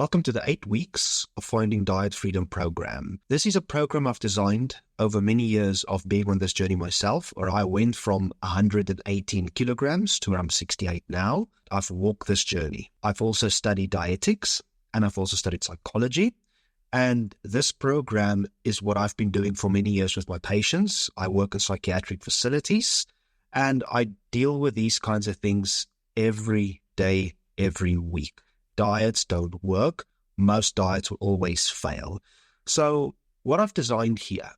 Welcome to the 8 Weeks of Finding Diet Freedom program. This is a program I've designed over many years of being on this journey myself, where I went from 118 kilograms to around 68 now. I've walked this journey. I've also studied dietetics and I've also studied psychology. And this program is what I've been doing for many years with my patients. I work in psychiatric facilities and I deal with these kinds of things every day, every week. Diets don't work. Most diets will always fail. So what I've designed here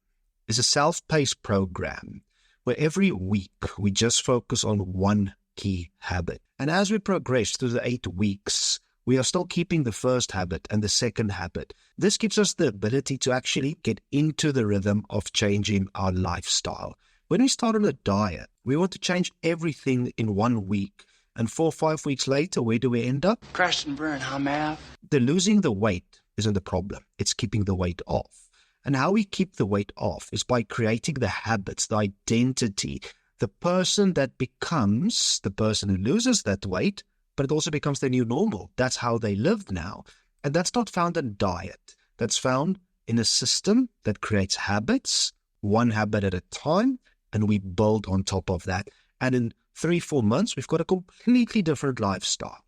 is a self-paced program where every week we just focus on one key habit. And as we progress through the 8 weeks, we are still keeping the first habit and the second habit. This gives us the ability to actually get into the rhythm of changing our lifestyle. When we start on a diet, we want to change everything in 1 week. And 4 or 5 weeks later, where do we end up? Crash and burn, huh, Mav? The losing the weight isn't the problem. It's keeping the weight off. And how we keep the weight off is by creating the habits, the identity, the person that becomes the person who loses that weight, but it also becomes their new normal. That's how they live now. And that's not found in diet. That's found in a system that creates habits, one habit at a time, and we build on top of that. And in 3-4 months, we've got a completely different lifestyle.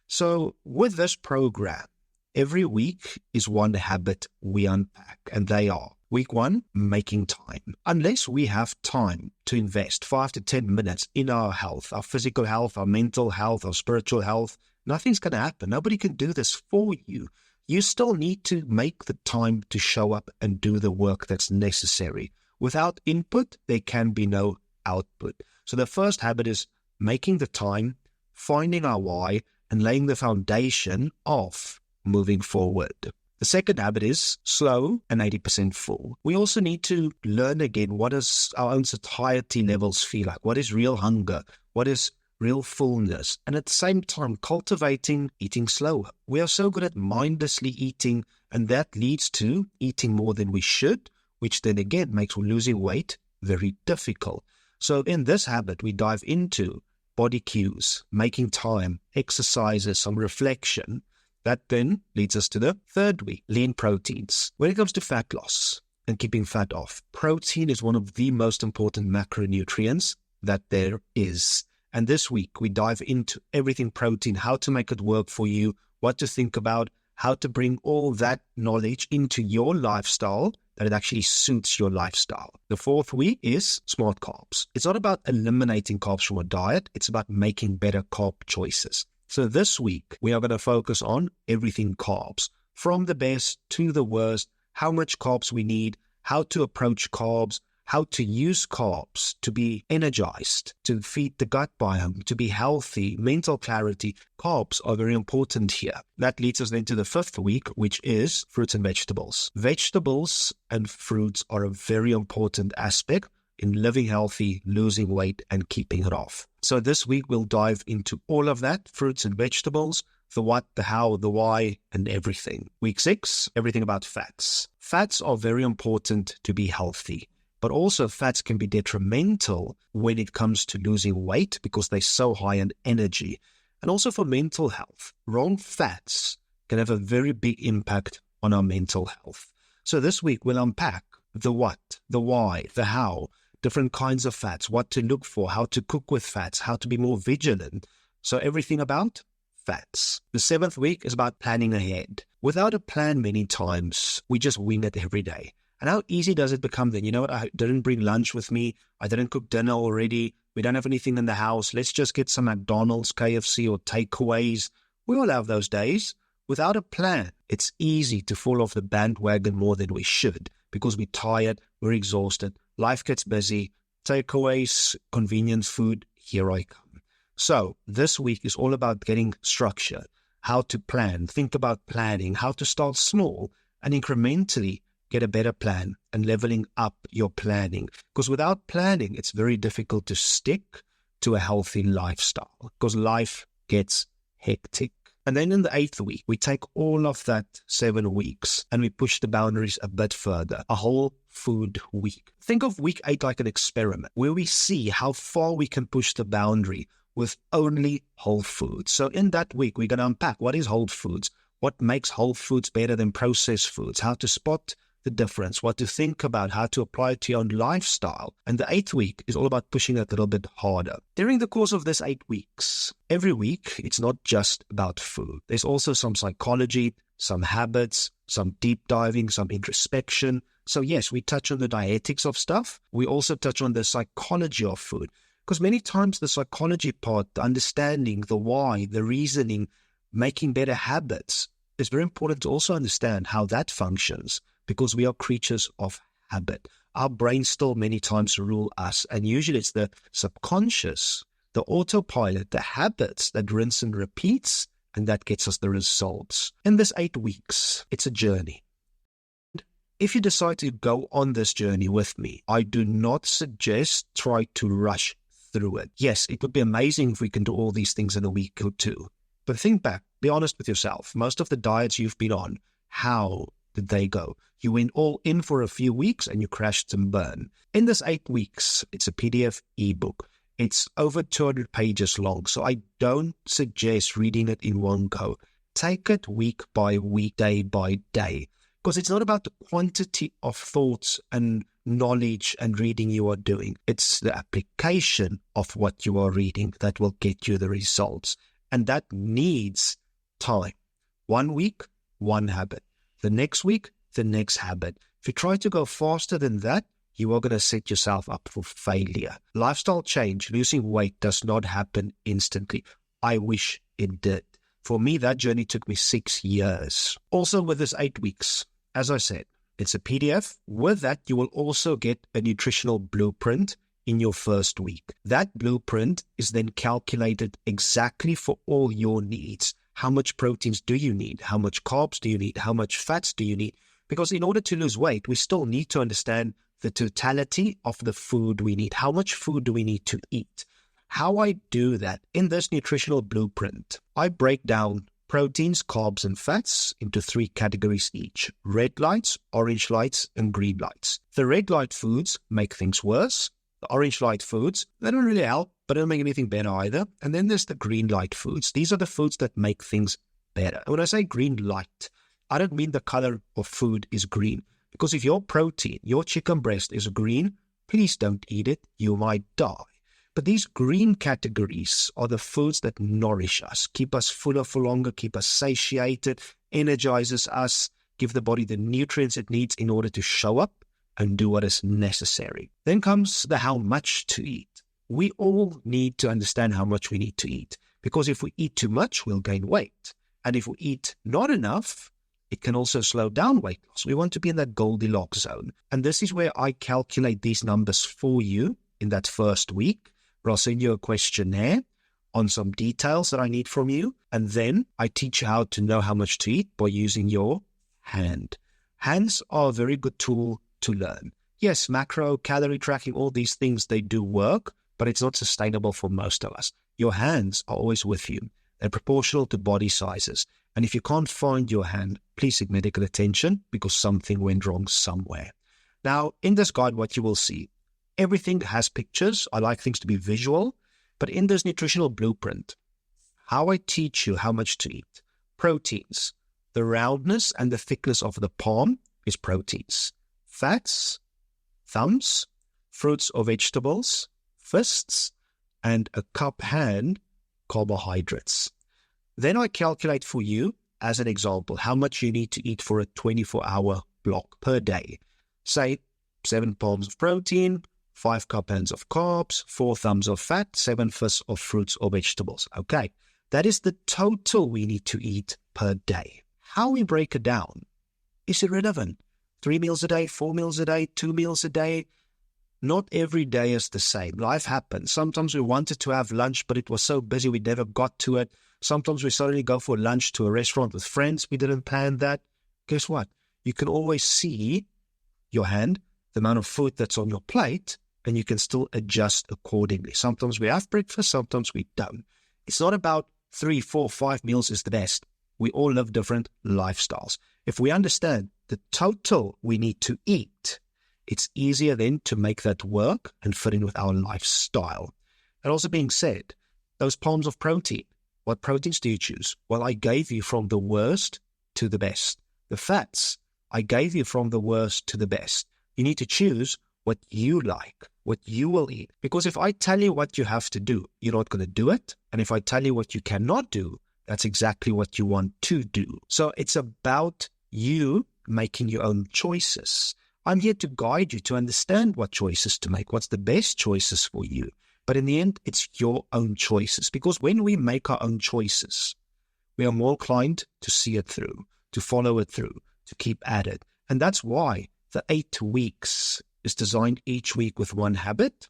So with this program, every week is one habit we unpack, and they are: week 1, making time. Unless we have time to invest 5 to 10 minutes in our health, our physical health, our mental health, our spiritual health, nothing's going to happen. Nobody can do this for you. You still need to make the time to show up and do the work that's necessary. Without input, there can be no output. So the first habit is making the time, finding our why, and laying the foundation of moving forward. The second habit is slow and 80% full. We also need to learn again, what does our own satiety levels feel like? What is real hunger? What is real fullness? And at the same time, cultivating eating slower. We are so good at mindlessly eating, and that leads to eating more than we should, which then again makes losing weight very difficult. So in this habit, we dive into body cues, making time, exercises, some reflection. That then leads us to the 3rd week, lean proteins. When it comes to fat loss and keeping fat off, protein is one of the most important macronutrients that there is. And this week, we dive into everything protein, how to make it work for you, what to think about, how to bring all that knowledge into your lifestyle, that it actually suits your lifestyle. The 4th week is smart carbs. It's not about eliminating carbs from a diet. It's about making better carb choices. So this week, we are going to focus on everything carbs, from the best to the worst, how much carbs we need, how to approach carbs, how to use carbs to be energized, to feed the gut biome, to be healthy, mental clarity. Carbs are very important here. That leads us then to the 5th week, which is fruits and vegetables. Vegetables and fruits are a very important aspect in living healthy, losing weight, and keeping it off. So this week, we'll dive into all of that, fruits and vegetables, the what, the how, the why, and everything. Week 6, everything about fats. Fats are very important to be healthy. But also fats can be detrimental when it comes to losing weight because they're so high in energy. And also for mental health, wrong fats can have a very big impact on our mental health. So this week we'll unpack the what, the why, the how, different kinds of fats, what to look for, how to cook with fats, how to be more vigilant. So everything about fats. The 7th week is about planning ahead. Without a plan, many times we just wing it every day. And how easy does it become then? You know what? I didn't bring lunch with me. I didn't cook dinner already. We don't have anything in the house. Let's just get some McDonald's, KFC, or takeaways. We all have those days. Without a plan, it's easy to fall off the bandwagon more than we should because we're tired, we're exhausted, life gets busy, takeaways, convenient food, here I come. So this week is all about getting structure, how to plan, think about planning, how to start small and incrementally get a better plan and leveling up your planning. Because without planning, it's very difficult to stick to a healthy lifestyle because life gets hectic. And then in the 8th week, we take all of that 7 weeks and we push the boundaries a bit further, a whole food week. Think of week 8 like an experiment where we see how far we can push the boundary with only whole foods. So in that week, we're going to unpack what is whole foods, what makes whole foods better than processed foods, how to spot the difference, what to think about, how to apply it to your own lifestyle. And the 8th week is all about pushing it a little bit harder. During the course of this 8 weeks, every week, it's not just about food. There's also some psychology, some habits, some deep diving, some introspection. So yes, we touch on the dietics of stuff. We also touch on the psychology of food. Because many times the psychology part, the understanding, the why, the reasoning, making better habits, it's very important to also understand how that functions, because we are creatures of habit. Our brains still many times rule us, and usually it's the subconscious, the autopilot, the habits that rinse and repeats, and that gets us the results. In this 8 weeks, it's a journey. If you decide to go on this journey with me, I do not suggest try to rush through it. Yes, it would be amazing if we can do all these things in a week or two. But think back, be honest with yourself. Most of the diets you've been on, how did they go? You went all in for a few weeks and you crashed and burned. In this 8 weeks, it's a PDF ebook. It's over 200 pages long, so I don't suggest reading it in one go. Take it week by week, day by day, because it's not about the quantity of thoughts and knowledge and reading you are doing. It's the application of what you are reading that will get you the results. And that needs time. 1 week, one habit. The next week, the next habit. If you try to go faster than that, you are going to set yourself up for failure. Lifestyle change, losing weight, does not happen instantly. I wish it did. For me, that journey took me 6 years. Also with this 8 weeks, as I said, it's a PDF. With that, you will also get a nutritional blueprint in your first week. That blueprint is then calculated exactly for all your needs. How much proteins do you need? How much carbs do you need? How much fats do you need? Because in order to lose weight, we still need to understand the totality of the food we need. How much food do we need to eat? How I do that in this nutritional blueprint, I break down proteins, carbs, and fats into 3 categories each: red lights, orange lights, and green lights. The red light foods make things worse. The orange light foods, they don't really help, but don't make anything better either. And then there's the green light foods. These are the foods that make things better. And when I say green light, I don't mean the color of food is green. Because if your protein, your chicken breast is green, please don't eat it. You might die. But these green categories are the foods that nourish us, keep us fuller for longer, keep us satiated, energizes us, give the body the nutrients it needs in order to show up and do what is necessary. Then comes the how much to eat. We all need to understand how much we need to eat, because if we eat too much, we'll gain weight. And if we eat not enough, it can also slow down weight loss. We want to be in that Goldilocks zone. And this is where I calculate these numbers for you in that first week, where I'll send you a questionnaire on some details that I need from you. And then I teach you how to know how much to eat by using your hand. Hands are a very good tool to learn. Yes, macro, calorie tracking, all these things, they do work, but it's not sustainable for most of us. Your hands are always with you. They're proportional to body sizes. And if you can't find your hand, please seek medical attention, because something went wrong somewhere. Now, in this guide, what you will see, everything has pictures. I like things to be visual. But in this nutritional blueprint, how I teach you how much to eat. Proteins. The roundness and the thickness of the palm is proteins. Fats, thumbs, fruits or vegetables, fists, and a cup hand, carbohydrates. Then I calculate for you, as an example, how much you need to eat for a 24-hour block per day. Say 7 palms of protein, 5 cup hands of carbs, 4 thumbs of fat, 7 fists of fruits or vegetables. Okay, that is the total we need to eat per day. How we break it down is irrelevant. 3 meals a day, 4 meals a day, 2 meals a day. Not every day is the same. Life happens. Sometimes we wanted to have lunch, but it was so busy we never got to it. Sometimes we suddenly go for lunch to a restaurant with friends. We didn't plan that. Guess what? You can always see your hand, the amount of food that's on your plate, and you can still adjust accordingly. Sometimes we have breakfast, sometimes we don't. It's not about 3, 4, 5 meals is the best. We all live different lifestyles. If we understand the total we need to eat, it's easier then to make that work and fit in with our lifestyle. And also being said, those palms of protein, what proteins do you choose? Well, I gave you from the worst to the best. The fats, I gave you from the worst to the best. You need to choose what you like, what you will eat. Because if I tell you what you have to do, you're not going to do it. And if I tell you what you cannot do, that's exactly what you want to do. So it's about you making your own choices. I'm here to guide you to understand what choices to make, what's the best choices for you. But in the end, it's your own choices. Because when we make our own choices, we are more inclined to see it through, to follow it through, to keep at it. And that's why the 8 weeks is designed each week with one habit,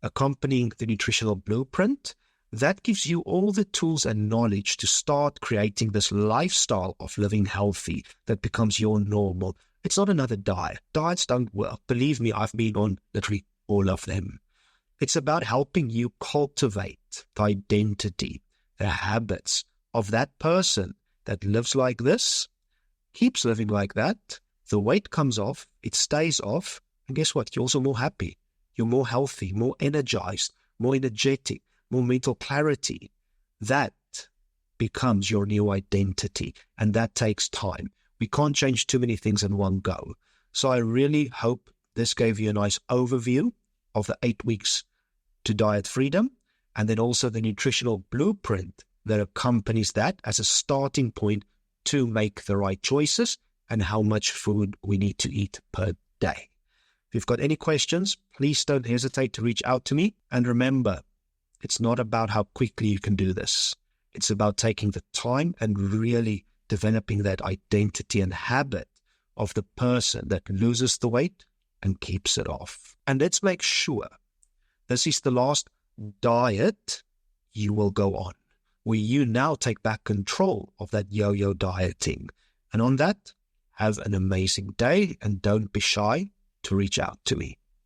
accompanying the nutritional blueprint. That gives you all the tools and knowledge to start creating this lifestyle of living healthy that becomes your normal. It's not another diet. Diets don't work. Believe me, I've been on literally all of them. It's about helping you cultivate the identity, the habits of that person that lives like this, keeps living like that. The weight comes off, it stays off, and guess what? You're also more happy. You're more healthy, more energized, more energetic, more mental clarity. That becomes your new identity, and that takes time. We can't change too many things in one go. So I really hope this gave you a nice overview of the 8 weeks to diet freedom, and then also the nutritional blueprint that accompanies that as a starting point to make the right choices and how much food we need to eat per day. If you've got any questions, please don't hesitate to reach out to me. And remember, it's not about how quickly you can do this. It's about taking the time and really developing that identity and habit of the person that loses the weight and keeps it off. And let's make sure this is the last diet you will go on, where you now take back control of that yo-yo dieting. And on that, have an amazing day and don't be shy to reach out to me.